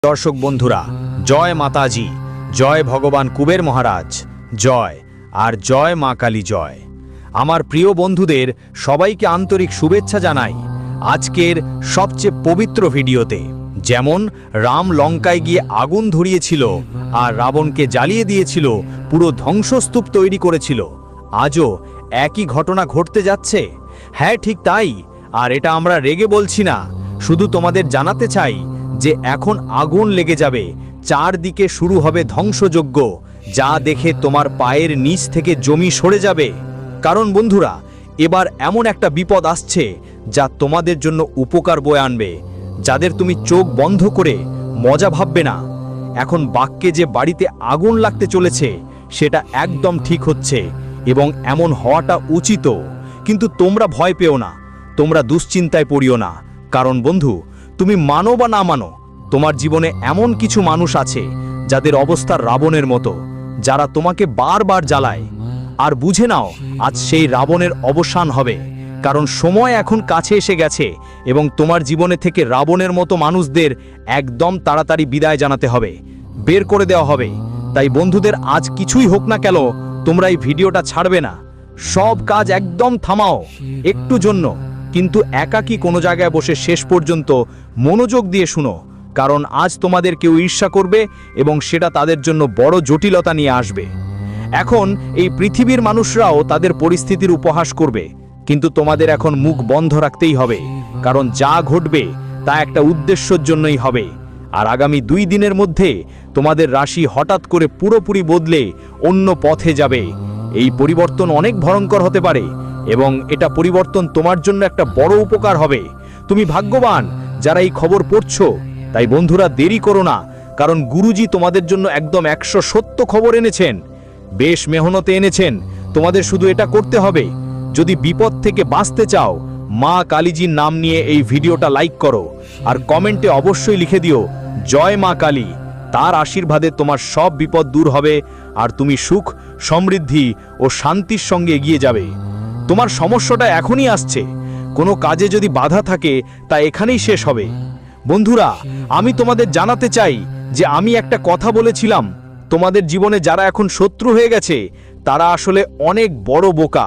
দর্শক বন্ধুরা, জয় মাতাজি, জয় ভগবান কুবের মহারাজ, জয় আর জয় মা কালী জয়। আমার প্রিয় বন্ধুদের সবাইকে আন্তরিক শুভেচ্ছা জানাই আজকের সবচেয়ে পবিত্র ভিডিওতে। যেমন রাম লঙ্কায় গিয়ে আগুন ধরিয়েছিল আর রাবণকে জ্বালিয়ে দিয়েছিল, পুরো ধ্বংসস্তূপ তৈরি করেছিল, আজও একই ঘটনা ঘটতে যাচ্ছে। হ্যাঁ, ঠিক তাই। আর এটা আমরা রেগে বলছি না, শুধু তোমাদের জানাতে চাই যে এখন আগুন লেগে যাবে, চারদিকে শুরু হবে ধ্বংসযজ্ঞ, যা দেখে তোমার পায়ের নিচ থেকে জমি সরে যাবে। কারণ বন্ধুরা, এবার এমন একটা বিপদ আসছে যা তোমাদের জন্য উপকার বয়ে আনবে, যাদের তুমি চোখ বন্ধ করে মজা ভাববে না। এখন বাক্যে যে বাড়িতে আগুন লাগতে চলেছে সেটা একদম ঠিক হচ্ছে এবং এমন হওয়াটা উচিত। কিন্তু তোমরা ভয় পেও না, তোমরা দুশ্চিন্তায় পড়িও না। কারণ বন্ধু, তুমি মানো বা না মানো, তোমার জীবনে এমন কিছু মানুষ আছে যাদের অবস্থা রাবণের মতো, যারা তোমাকে বারবার জ্বালায়। আর বুঝে নাও, আজ সেই রাবণের অবসান হবে। কারণ সময় এখন কাছে এসে গেছে এবং তোমার জীবনে থেকে রাবণের মতো মানুষদের একদম তাড়াতাড়ি বিদায় জানাতে হবে, বের করে দেওয়া হবে। তাই বন্ধুদের, আজ কিছুই হোক না কেন, তোমরা এই ভিডিওটা ছাড়বে না। সব কাজ একদম থামাও একটু জন্য, কিন্তু একাকী কোনো জায়গায় বসে শেষ পর্যন্ত মনোযোগ দিয়ে শুনো। কারণ আজ তোমাদের কেউ ঈর্ষা করবে এবং সেটা তাদের জন্য বড় জটিলতা নিয়ে আসবে। এখন এই পৃথিবীর মানুষরাও তাদের পরিস্থিতির উপহাস করবে, কিন্তু তোমাদের এখন মুখ বন্ধ রাখতেই হবে। কারণ যা ঘটবে তা একটা উদ্দেশ্যের জন্যই হবে। আর আগামী 2 দিনের মধ্যে তোমাদের রাশি হঠাৎ করে পুরোপুরি বদলে অন্য পথে যাবে। এই পরিবর্তন অনেক ভয়ঙ্কর হতে পারে এবং এটা পরিবর্তন তোমার জন্য একটা বড় উপকার হবে। তুমি ভাগ্যবান যারা এই খবর পড়ছো। তাই বন্ধুরা, দেরি করো না, কারণ গুরুজি তোমাদের জন্য একদম 100 খবর এনেছেন, বেশ মেহনতে এনেছেন। তোমাদের শুধু এটা করতে হবে। যদি বিপদ থেকে বাঁচতে চাও, মা কালীজির নাম নিয়ে এই ভিডিওটা লাইক করো আর কমেন্টে অবশ্যই লিখে দিও জয় মা কালী। তার আশীর্বাদে তোমার সব বিপদ দূর হবে আর তুমি সুখ, সমৃদ্ধি ও শান্তির সঙ্গে এগিয়ে যাবে। তোমার সমস্যাটা এখনই আসছে, কোনো কাজে যদি বাধা থাকে তা এখানেই শেষ হবে। বন্ধুরা, আমি তোমাদের জানাতে চাই যে আমি একটা কথা বলেছিলাম, তোমাদের জীবনে যারা এখন শত্রু হয়ে গেছে তারা আসলে অনেক বড় বোকা।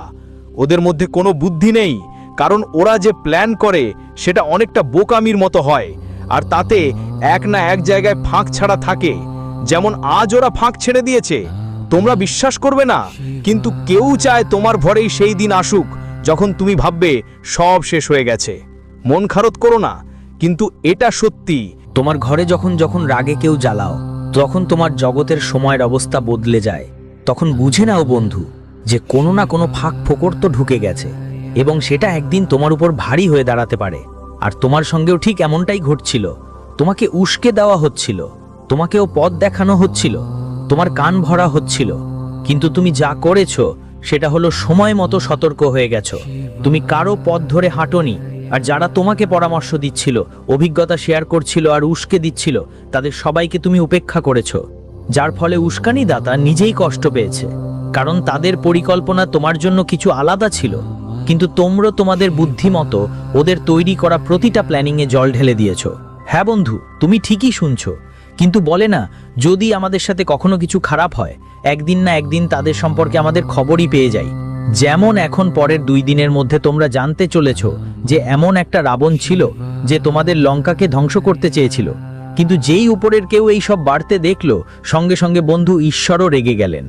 ওদের মধ্যে কোনো বুদ্ধি নেই, কারণ ওরা যে প্ল্যান করে সেটা অনেকটা বোকামির মতো হয়, আর তাতে এক না এক জায়গায় ফাঁক ছাড়া থাকে। যেমন আজ ওরা ফাঁক ছেড়ে দিয়েছে, তোমরা বিশ্বাস করবে না, কিন্তু কেউ চায় তোমার ভরেই সেই দিন আসুক যখন তুমি ভাববে সব শেষ হয়ে গেছে। মন খারাপ করো না, কিন্তু এটা সত্যি। তোমার ঘরে যখন যখন রাগে কেউ জ্বালাও, তখন তোমার জগতের সময়ের অবস্থা বদলে যায়। তখন বুঝে নাও বন্ধু, যে কোনো না কোনো ফাঁক ফোকর তো ঢুকে গেছে এবং সেটা একদিন তোমার উপর ভারী হয়ে দাঁড়াতে পারে। আর তোমার সঙ্গেও ঠিক এমনটাই ঘটছিল। তোমাকে উস্কে দেওয়া হচ্ছিল, তোমাকেও পথ দেখানো হচ্ছিল, তোমার কান ভরা হচ্ছিল, কিন্তু তুমি যা করেছো সেটা হলো সময় মতো সতর্ক হয়ে গেছো। তুমি কারো পথ ধরে হাঁটোনি, আর যারা তোমাকে পরামর্শ দিচ্ছিল, অভিজ্ঞতা শেয়ার করছিল আর উস্কে দিচ্ছিল, তাদের সবাইকে তুমি উপেক্ষা করেছো। যার ফলে উস্কানি দাতা নিজেই কষ্ট পেয়েছে, কারণ তাদের পরিকল্পনা তোমার জন্য কিছু আলাদা ছিল, কিন্তু তোমরা তোমাদের বুদ্ধিমতো ওদের তৈরি করা প্রতিটা প্ল্যানিংয়ে জল ঢেলে দিয়েছো। হ্যাঁ বন্ধু, তুমি ঠিকই শুনছো। কিন্তু বলে না, যদি আমাদের সাথে কখনো কিছু খারাপ হয়, একদিন না একদিন তাদের সম্পর্কে আমাদের খবরই পেয়ে যাই। যেমন এখন পরের 2 দিনের মধ্যে তোমরা জানতে চলেছো যে এমন একটা রাবণ ছিল যে তোমাদের লঙ্কাকে ধ্বংস করতে চেয়েছিল। কিন্তু যেই উপরের কেউ এই সব বাড়তে দেখলো, সঙ্গে সঙ্গে বন্ধু ঈশ্বরও রেগে গেলেন।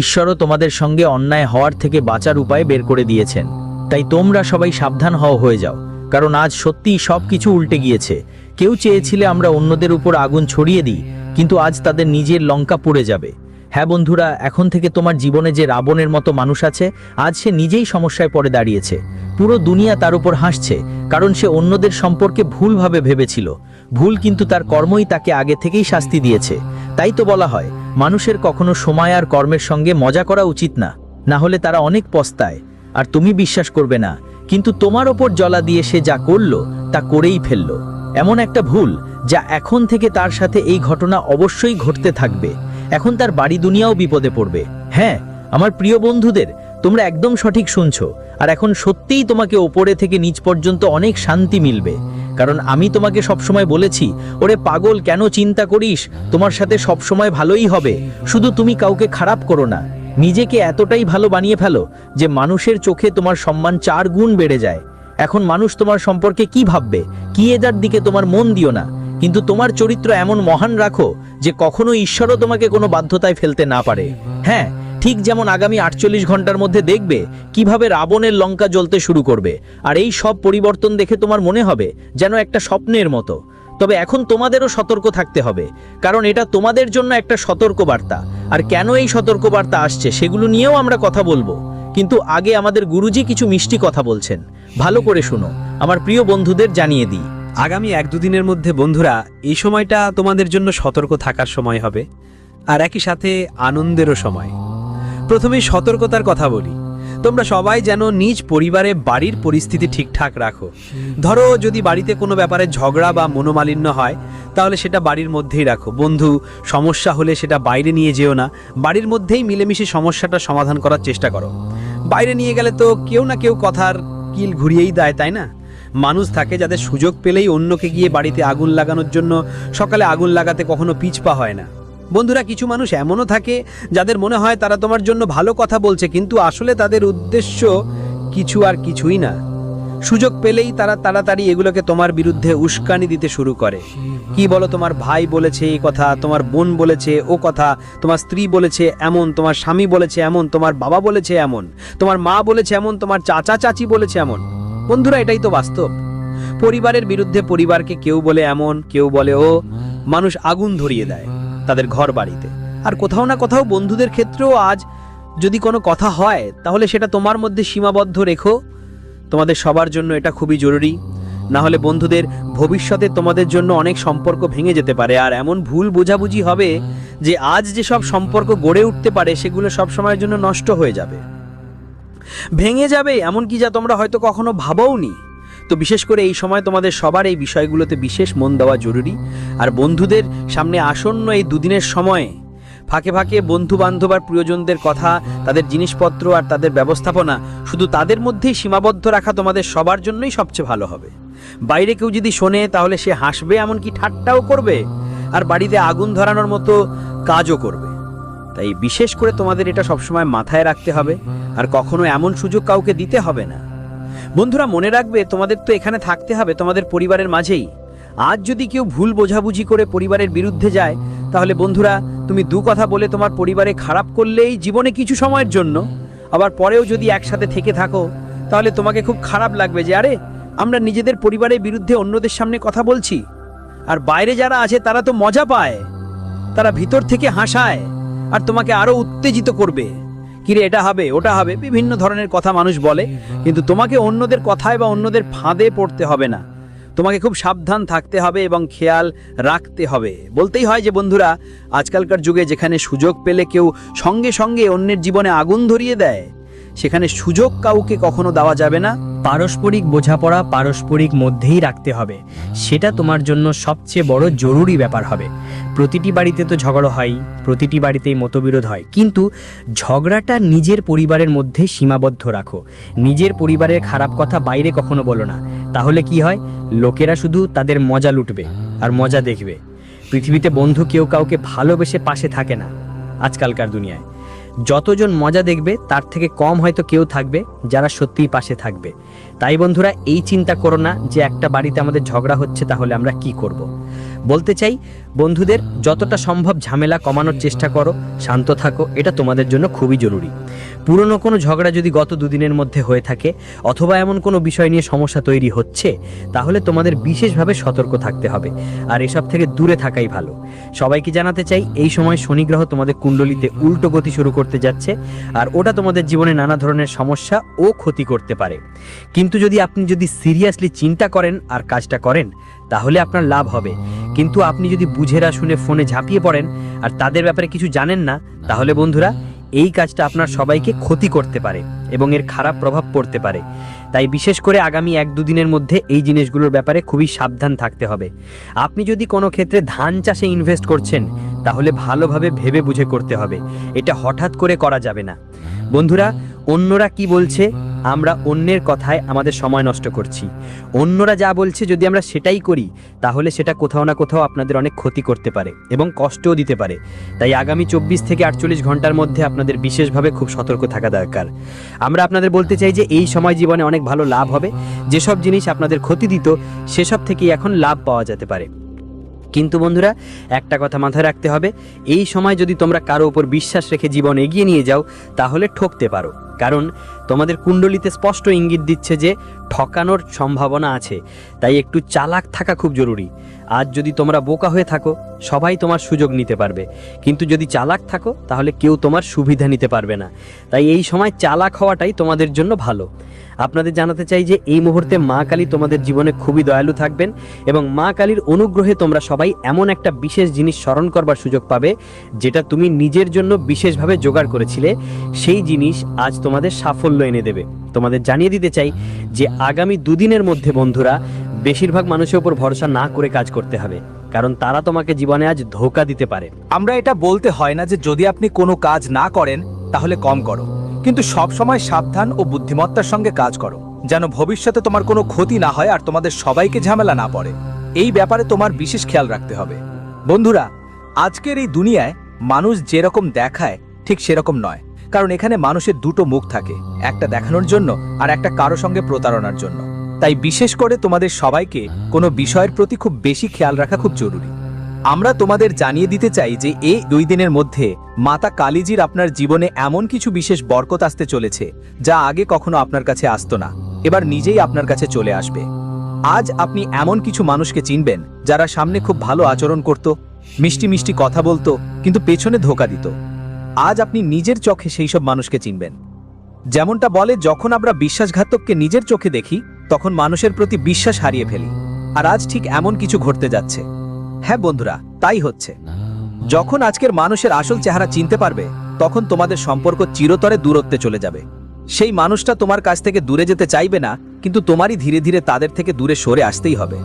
ঈশ্বরও তোমাদের সঙ্গে অন্যায় হওয়ার থেকে বাঁচার উপায় বের করে দিয়েছেন। তাই তোমরা সবাই সাবধান হয়ে যাও, কারণ আজ সত্যিই সব কিছু উল্টে গিয়েছে। কেউ চেয়েছিলে আমরা অন্যদের উপর আগুন ছড়িয়ে দিই, কিন্তু আজ তাদের নিজের লঙ্কা পুড়ে যাবে। হ্যাঁ বন্ধুরা, এখন থেকে তোমার জীবনে যে রাবণের মতো মানুষ আছে, আজ সে নিজেই সমস্যায় পড়ে দাঁড়িয়েছে। পুরো দুনিয়া তার উপর হাসছে, কারণ সে অন্যদের সম্পর্কে ভুলভাবে ভেবেছিল। ভুল, কিন্তু তার কর্মই তাকে আগে থেকেই শাস্তি দিয়েছে। তাই তো বলা হয়, মানুষের কখনো সময় আর কর্মের সঙ্গে মজা করা উচিত না, না হলে তারা অনেক পস্তায়। আর তুমি বিশ্বাস করবে না, কিন্তু তোমার ওপর জ্বলা দিয়ে সে যা করলো তা করেই ফেললো। এমন একটা ভুল যা এখন থেকে তার সাথে এই ঘটনা অবশ্যই ঘটতে থাকবে। এখন তার বাড়ি দুনিয়াও বিপদে পড়বে। হ্যাঁ আমার প্রিয় বন্ধুদের, তোমরা একদম সঠিক শুনছো। আর এখন সত্যিই তোমাকে ওপরে থেকে নিচ পর্যন্ত অনেক শান্তি মিলবে, কারণ আমি তোমাকে সবসময় বলেছি, ওরে পাগল, কেন চিন্তা করিস, তোমার সাথে সবসময় ভালোই হবে, শুধু তুমি কাউকে খারাপ করো না। নিজেকে এতটাই ভালো বানিয়ে ফেলো যে মানুষের চোখে তোমার সম্মান 4 গুণ বেড়ে যায়। এখন মানুষ তোমার সম্পর্কে কি ভাববে, কি এটার দিকে তোমার মন দিও না, কিন্তু তোমার চরিত্র এমন মহান রাখো যে কখনো ঈশ্বরও তোমাকে কোনো বাধ্যতায় ফেলতে না পারে। হ্যাঁ, ঠিক যেমন আগামী 48 ঘন্টার মধ্যে দেখবে কিভাবে রাবণের লঙ্কা জ্বলতে শুরু করবে, আর এই সব পরিবর্তন দেখে তোমার মনে হবে যেন একটা স্বপ্নের মতো। তবে এখন তোমাদেরও সতর্ক থাকতে হবে, কারণ এটা তোমাদের জন্য একটা সতর্ক বার্তা। আর কেন এই সতর্ক বার্তা আসছে সেগুলো নিয়েও আমরা কথা বলবো, কিন্তু আগে আমাদের গুরুজি কিছু মিষ্টি কথা বলছেন, ভালো করে শুনো, আমার প্রিয় বন্ধুদের জানিয়ে দিই। আগামী 1-2 দিনের মধ্যে বন্ধুরা এই সময়টা তোমাদের জন্য সতর্ক থাকার সময় হবে, আর একই সাথে আনন্দেরও সময়। প্রথমে সতর্কতার কথা বলি, তোমরা সবাই যেন নিজ পরিবারে বাড়ির পরিস্থিতি ঠিকঠাক রাখো। ধরো যদি বাড়িতে কোনো ব্যাপারে ঝগড়া বা মনোমালিন্য হয়, তাহলে সেটা বাড়ির মধ্যেই রাখো। বন্ধু, সমস্যা হলে সেটা বাইরে নিয়ে যেও না, বাড়ির মধ্যেই মিলেমিশে সমস্যাটা সমাধান করার চেষ্টা করো। বাইরে নিয়ে গেলে তো কেউ না কেউ কথার কিল ঘুরিয়েই দেয়, তাই না? মানুষ থাকে যাদের সুযোগ পেলেই অন্যকে গিয়ে বাড়িতে আগুন লাগানোর জন্য সকালে আগুন লাগাতে কখনো পিছপা হয় না। বন্ধুরা, কিছু মানুষ এমনও থাকে যাদের মনে হয় তারা তোমার জন্য ভালো কথা বলছে, কিন্তু আসলে তাদের উদ্দেশ্য কিছুই না। সুযোগ পেলেই তারা তাড়াতাড়ি এগুলোকে তোমার বিরুদ্ধে উস্কানি দিতে শুরু করে। কি বলো, তোমার ভাই বলেছে এই কথা, তোমার বোন বলেছে ও কথা, তোমার স্ত্রী বলেছে এমন, তোমার স্বামী বলেছে এমন, তোমার বাবা বলেছে এমন, তোমার মা বলেছে এমন, তোমার চাচা চাচি বলেছে এমন। বন্ধুরা, এটাই তো বাস্তব। পরিবারের বিরুদ্ধে পরিবারকে কেউ বলে এমন, কেউ বলে ও। মানুষ আগুন ধরিয়ে দেয় তাদের ঘর বাড়িতে। আর কোথাও না কোথাও বন্ধুদের ক্ষেত্রেও আজ যদি কোনো কথা হয়, তাহলে সেটা তোমার মধ্যে সীমাবদ্ধ রেখো। তোমাদের সবার জন্য এটা খুবই জরুরি, না হলে বন্ধুদের ভবিষ্যতে তোমাদের জন্য অনেক সম্পর্ক ভেঙে যেতে পারে। আর এমন ভুল বোঝাবুঝি হবে যে আজ যে সব সম্পর্ক গড়ে উঠতে পারে সেগুলো সব সময়ের জন্য নষ্ট হয়ে যাবে, ভেঙে যাবে, এমনকি যা তোমরা হয়তো কখনো ভাবোওনি। তো বিশেষ করে এই সময় তোমাদের সবার এই বিষয়গুলোতে বিশেষ মন দেওয়া জরুরি। আর বন্ধুদের সামনে আসন্ন এই দুদিনের সময়ে ফাঁকে ফাঁকে বন্ধু বান্ধব আর প্রিয়জনদের কথা, তাদের জিনিসপত্র আর তাদের ব্যবস্থাপনা শুধু তাদের মধ্যেই সীমাবদ্ধ রাখা তোমাদের সবার জন্যই সবচেয়ে ভালো হবে। বাইরে কেউ যদি শোনে তাহলে সে হাসবে, এমনকি ঠাট্টাও করবে, আর বাড়িতে আগুন ধরানোর মতো কাজও করবে। তাই বিশেষ করে তোমাদের এটা সবসময় মাথায় রাখতে হবে, আর কখনো এমন সুযোগ কাউকে দিতে হবে না। বন্ধুরা, মনে রাখবে তোমাদের তো এখানে থাকতে হবে তোমাদের পরিবারের মাঝেই। আজ যদি কেউ ভুল বোঝাবুঝি করে পরিবারের বিরুদ্ধে যায়, তাহলে বন্ধুরা তুমি দু কথা বলে তোমার পরিবারে খারাপ করলেই জীবনে কিছু সময়ের জন্য, আবার পরেও যদি একসাথে থেকে থাকো, তাহলে তোমাকে খুব খারাপ লাগবে যে আরে আমরা নিজেদের পরিবারের বিরুদ্ধে অন্যদের সামনে কথা বলছি, আর বাইরে যারা আছে তারা তো মজা পায়, তারা ভিতর থেকে হাসায় আর তোমাকে আরো উত্তেজিত করবে। কিরে, এটা হবে ওটা হবে, বিভিন্ন ধরনের কথা মানুষ বলে, কিন্তু তোমাকে অন্যদের কথায় বা অন্যদের ফাঁদে পড়তে হবে না। তোমাকে খুব সাবধান থাকতে হবে এবং খেয়াল রাখতে হবে। বলতেই হয় যে বন্ধুরা, আজকালকার যুগে যেখানে সুযোগ পেলে কেউ সঙ্গে সঙ্গে অন্যের জীবনে আগুন ধরিয়ে দেয়, সেখানে সুযোগ কাউকে কখনো দেওয়া যাবে না। পারস্পরিক বোঝাপড়া পারস্পরিক মধ্যেই রাখতে হবে, সেটা তোমার জন্য সবচেয়ে বড় জরুরি ব্যাপার হবে। প্রতিটি বাড়িতে তো ঝগড়া হয়, প্রতিটি বাড়িতেই মতবিরোধ হয়, কিন্তু ঝগড়াটা নিজের পরিবারের মধ্যে সীমাবদ্ধ রাখো। নিজের পরিবারের খারাপ কথা বাইরে কখনো বলো না, তাহলে কি হয়, লোকেরা শুধু তাদের মজা লুটবে আর মজা দেখবে। পৃথিবীতে বন্ধু কেউ কাউকে ভালোবেসে পাশে থাকে না আজকালকার দুনিয়ায়। যতজন মজা দেখবে তার থেকে কম হয়তো কেউ থাকবে যারা সত্যিই পাশে থাকবে। তাই বন্ধুরা, এই চিন্তা করো না যে একটা বাড়িতে আমাদের ঝগড়া হচ্ছে তাহলে আমরা কি করব। বলতে চাই, বন্ধুদের যতটা সম্ভব ঝামেলা কমানোর চেষ্টা করো, শান্ত থাকো, এটা তোমাদের জন্য খুবই জরুরি। পুরনো কোনো ঝগড়া যদি গত দুদিনের মধ্যে হয়ে থাকে, অথবা এমন কোনো বিষয় নিয়ে সমস্যা তৈরি হচ্ছে, তাহলে তোমাদের বিশেষভাবে সতর্ক থাকতে হবে, আর এসব থেকে দূরে থাকাই ভালো। সবাইকে জানাতে চাই, এই সময় শনি গ্রহ তোমাদের কুণ্ডলিতে উল্টো গতি শুরু করতে যাচ্ছে, আর ওটা তোমাদের জীবনে নানা ধরনের সমস্যা ও ক্ষতি করতে পারে। কিন্তু আপনি যদি সিরিয়াসলি চিন্তা করেন আর কাজটা করেন, তাহলে আপনার লাভ হবে। কিন্তু আপনি যদি বুঝেরা শুনে ফোনে ঝাঁপিয়ে পড়েন আর তাদের ব্যাপারে কিছু জানেন না, তাহলে বন্ধুরা এই কাজটা আপনার সবাইকে ক্ষতি করতে পারে এবং এর খারাপ প্রভাব পড়তে পারে। তাই বিশেষ করে আগামী 1-2 দিনের মধ্যে এই জিনিসগুলোর ব্যাপারে খুবই সাবধান থাকতে হবে। আপনি যদি কোনো ক্ষেত্রে ধান চাষে ইনভেস্ট করছেন, তাহলে ভালোভাবে ভেবে বুঝে করতে হবে, এটা হঠাৎ করে করা যাবে না। বন্ধুরা, অন্যরা কি বলছে, আমরা অন্যের কথায় আমাদের সময় নষ্ট করছি। অন্যরা যা বলছে যদি আমরা সেটাই করি, তাহলে সেটা কোথাও না কোথাও আপনাদের অনেক ক্ষতি করতে পারে এবং কষ্টও দিতে পারে। তাই আগামী 24 থেকে 48 ঘন্টার মধ্যে আপনাদের বিশেষভাবে খুব সতর্ক থাকা দরকার। আমরা আপনাদের বলতে চাই যে এই সময় জীবনে অনেক ভালো লাভ হবে। যেসব জিনিস আপনাদের ক্ষতি দিত, সেসব থেকেই এখন লাভ পাওয়া যেতে পারে। কিন্তু বন্ধুরা, একটা কথা মাথায় রাখতে হবে, এই সময় যদি তোমরা কারো উপর বিশ্বাস রেখে জীবন এগিয়ে নিয়ে যাও, তাহলে ঠকতে পারো। কারণ তোমাদের কুণ্ডলিতে স্পষ্ট ইঙ্গিত দিচ্ছে যে ঠকানোর সম্ভাবনা আছে। তাই একটু চালাক থাকা খুব জরুরি। আজ যদি তোমরা বোকা হয়ে থাকো, সবাই তোমার সুযোগ নিতে পারবে, কিন্তু যদি চালাক থাকো, তাহলে কেউ তোমার সুবিধা নিতে পারবে না। তাই এই সময় চালাক হওয়াটাই তোমাদের জন্য ভালো। আপনাদের জানাতে চাই যে এই মুহূর্তে মা কালী তোমাদের জীবনে খুবই দয়ালু থাকবেন এবং মা কালীর অনুগ্রহে তোমরা সবাই এমন একটা বিশেষ জিনিস স্মরণ করবার সুযোগ পাবে, যেটা তুমি নিজের জন্য বিশেষভাবে জোগাড় করেছিলে। সেই জিনিস আজ তোমাদের সাফল্য এনে দেবে। তোমাদের জানিয়ে দিতে চাই যে আগামী দুদিনের মধ্যে বন্ধুরা, বেশিরভাগ মানুষের উপর ভরসা না করে কাজ করতে হবে, কারণ তারা তোমাকে জীবনে আজ ধোঁকা দিতে পারে। আমরা এটা বলতে হয় না যে যদি আপনি কোনো কাজ না করেন তাহলে কম করো, কিন্তু সব সময় সাবধান ও বুদ্ধিমত্তার সঙ্গে কাজ করো, যেন ভবিষ্যতে তোমার কোনো ক্ষতি না হয় আর তোমাদের সবাইকে ঝামেলা না পড়ে। এই ব্যাপারে তোমার বিশেষ খেয়াল রাখতে হবে। বন্ধুরা, আজকের এই দুনিয়ায় মানুষ যেরকম দেখায় ঠিক সেরকম নয়, কারণ এখানে মানুষের দুটো মুখ থাকে, একটা দেখানোর জন্য আর একটা কারো সঙ্গে প্রতারণার জন্য। তাই বিশেষ করে তোমাদের সবাইকে কোনো বিষয়ের প্রতি খুব বেশি খেয়াল রাখা খুব জরুরি। আমরা তোমাদের জানিয়ে দিতে চাই যে এই 2 দিনের মধ্যে মাতা কালীজির আপনার জীবনে এমন কিছু বিশেষ বরকত আসতে চলেছে, যা আগে কখনো আপনার কাছে আসতো না, এবার নিজেই আপনার কাছে চলে আসবে। আজ আপনি এমন কিছু মানুষকে চিনবেন যারা সামনে খুব ভালো আচরণ করত, মিষ্টি মিষ্টি কথা বলতো, কিন্তু পেছনে ধোঁকা দিত। আজ আপনি নিজের চোখে সেই সব মানুষকে চিনবেন। যেমনটা বলে, যখন আমরা বিশ্বাসঘাতককে নিজের চোখে দেখি, তখন মানুষের প্রতি বিশ্বাস হারিয়ে ফেলি। আর আজ ঠিক এমন কিছু ঘটতে যাচ্ছে। হ্যাঁ বন্ধুরা, তাই হচ্ছে। যখন আজকের মানুষের আসল চেহারা চিনতে পারবে, তখন তোমাদের সম্পর্ক চিরতরে দূরত্বে চলে যাবে। সেই মানুষটা তোমার কাছ থেকে দূরে যেতে চাইবে না, কিন্তু তোমারই ধীরে ধীরে তাদের থেকে দূরে সরে আসতেই হবে।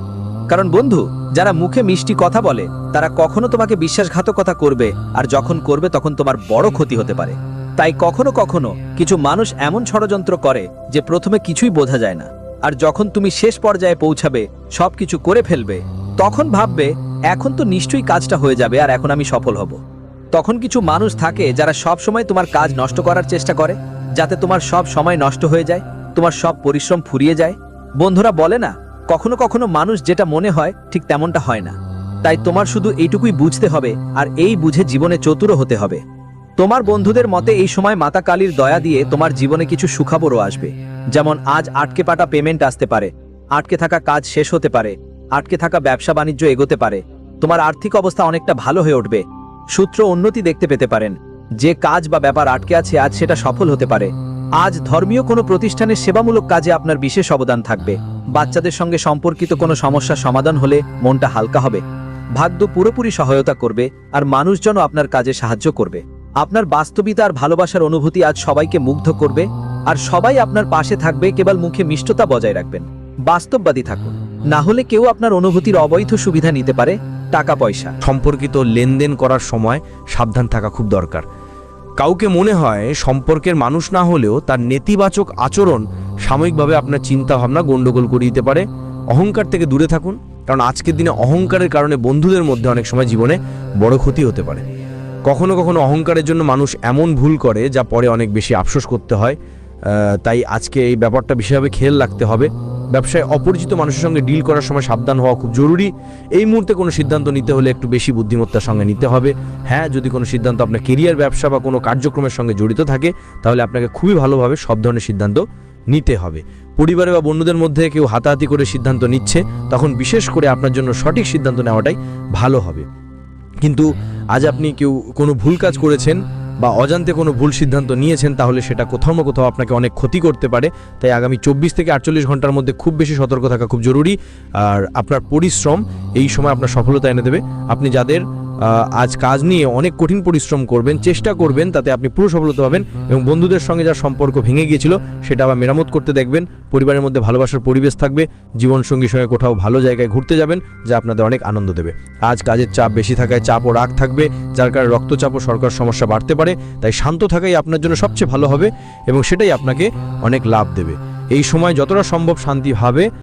কারণ বন্ধু, যারা মুখে মিষ্টি কথা বলে, তারা কখনো তোমাকে বিশ্বাসঘাতকতা করবে, আর যখন করবে তখন তোমার বড় ক্ষতি হতে পারে। তাই কখনো কখনো কিছু মানুষ এমন ষড়যন্ত্র করে যে প্রথমে কিছুই বোঝা যায় না, আর যখন তুমি শেষ পর্যায়ে পৌঁছাবে, সবকিছু করে ফেলবে, তখন ভাববে এখন তো নিশ্চয়ই কাজটা হয়ে যাবে আর এখন আমি সফল হব। তখন কিছু মানুষ থাকে যারা সব সময় তোমার কাজ নষ্ট করার চেষ্টা করে, যাতে তোমার সব সময় নষ্ট হয়ে যায়, তোমার সব পরিশ্রম ফুরিয়ে যায়। বন্ধুরা বলে না, কখনো কখনো মানুষ যেটা মনে হয় ঠিক তেমনটা হয় না। তাই তোমার শুধু এইটুকুই বুঝতে হবে, আর এই বুঝে জীবনে চতুর হতে হবে। তোমার বন্ধুদের মতে এই সময় মাতা কালীর দয়া দিয়ে তোমার জীবনে কিছু সুখবরও আসবে। যেমন আজ আটকে পাটা পেমেন্ট আসতে পারে, আটকে থাকা কাজ শেষ হতে পারে, আটকে থাকা ব্যবসা বাণিজ্য এগোতে পারে, তোমার আর্থিক অবস্থা অনেকটা ভালো হয়ে উঠবে, সূত্র উন্নতি দেখতে পেতে পারেন। যে কাজ বা ব্যাপার আটকে আছে, আজ সেটা সফল হতে পারে। আজ ধর্মীয় কোনো প্রতিষ্ঠানের সেবামূলক কাজে আপনার বিশেষ অবদান থাকবে। বাচ্চাদের সঙ্গে সম্পর্কিত কোনো সমস্যার সমাধান হলে মনটা হালকা হবে। ভাগ্য পুরোপুরি সহায়তা করবে, আর মানুষজনও আপনার কাজে সাহায্য করবে। আপনার বাস্তবিতা আর ভালোবাসার অনুভূতি আজ সবাইকে মুগ্ধ করবে, আর সবাই আপনার পাশে থাকবে। কেবল মুখে মিষ্টতা বজায় রাখবেন, বাস্তববাদী থাকুন, না হলে কেউ আপনার অনুভূতির অবৈধ সুবিধা নিতে পারে। টাকা পয়সা সম্পর্কিত লেনদেন করার সময় সাবধান থাকা খুব দরকার। কাউকে মনে হয় সম্পর্কের মানুষ না হলেও তার নেতিবাচক আচরণ সাময়িকভাবে আপনার চিন্তা ভাবনা গন্ডগোল করে দিতে পারে। অহংকার থেকে দূরে থাকুন, কারণ আজকের দিনে অহংকারের কারণে বন্ধুদের মধ্যে অনেক সময় জীবনে বড় ক্ষতি হতে পারে। কখনো কখনো অহংকারের জন্য মানুষ এমন ভুল করে যা পরে অনেক বেশি আফসোস করতে হয়। তাই আজকে এই ব্যাপারটা বিশেষভাবে খেয়াল রাখতে হবে। ব্যবসায় অপরিচিত মানুষের সঙ্গে ডিল করার সময় সাবধান হওয়া খুব জরুরি। এই মুহূর্তে কোনো সিদ্ধান্ত নিতে হলে একটু বেশি বুদ্ধিমত্তার সঙ্গে নিতে হবে। হ্যাঁ, যদি কোনো সিদ্ধান্ত আপনার কেরিয়ার, ব্যবসা বা কোনো কার্যক্রমের সঙ্গে জড়িত থাকে, তাহলে আপনাকে খুবই ভালোভাবে সব ধরনের সিদ্ধান্ত নিতে হবে। পরিবারে বা বন্ধুদের মধ্যে কেউ হাতাহাতি করে সিদ্ধান্ত নিচ্ছে, তখন বিশেষ করে আপনার জন্য সঠিক সিদ্ধান্ত নেওয়াটাই ভালো হবে। কিন্তু আজ আপনি কেউ কোনো ভুল কাজ করেছেন বা অজান্তে কোনো ভুল সিদ্ধান্ত নিয়েছেন, তাহলে সেটা কোথাও না কোথাও আপনাকে অনেক ক্ষতি করতে পারে। তাই আগামী 24 থেকে 48 ঘন্টার মধ্যে খুব বেশি সতর্ক থাকা খুব জরুরি। আর আপনার পরিশ্রম এই সময় আপনার সফলতা এনে দেবে। আপনি যাদের আজ কাজ নিয়ে অনেক কঠিন পরিশ্রম করবেন, চেষ্টা করবেন, তাতে আপনি পুরো সফলতা পাবেন এবং বন্ধুদের সঙ্গে যার সম্পর্ক ভেঙে গিয়েছিল সেটা আবার মেরামত করতে দেখবেন। পরিবারের মধ্যে ভালোবাসার পরিবেশ থাকবে, জীবনসঙ্গীর সঙ্গে কোথাও ভালো জায়গায় ঘুরতে যাবেন যা আপনাদের অনেক আনন্দ দেবে। আজ কাজের চাপ বেশি থাকায় চাপ ও রাগ থাকবে, যার কারণে রক্তচাপ ও শর্করার সমস্যা বাড়তে পারে। তাই শান্ত থাকাই আপনার জন্য সবচেয়ে ভালো হবে এবং সেটাই আপনাকে অনেক লাভ দেবে। এই সময় যতটা সম্ভব শান্তিভাবে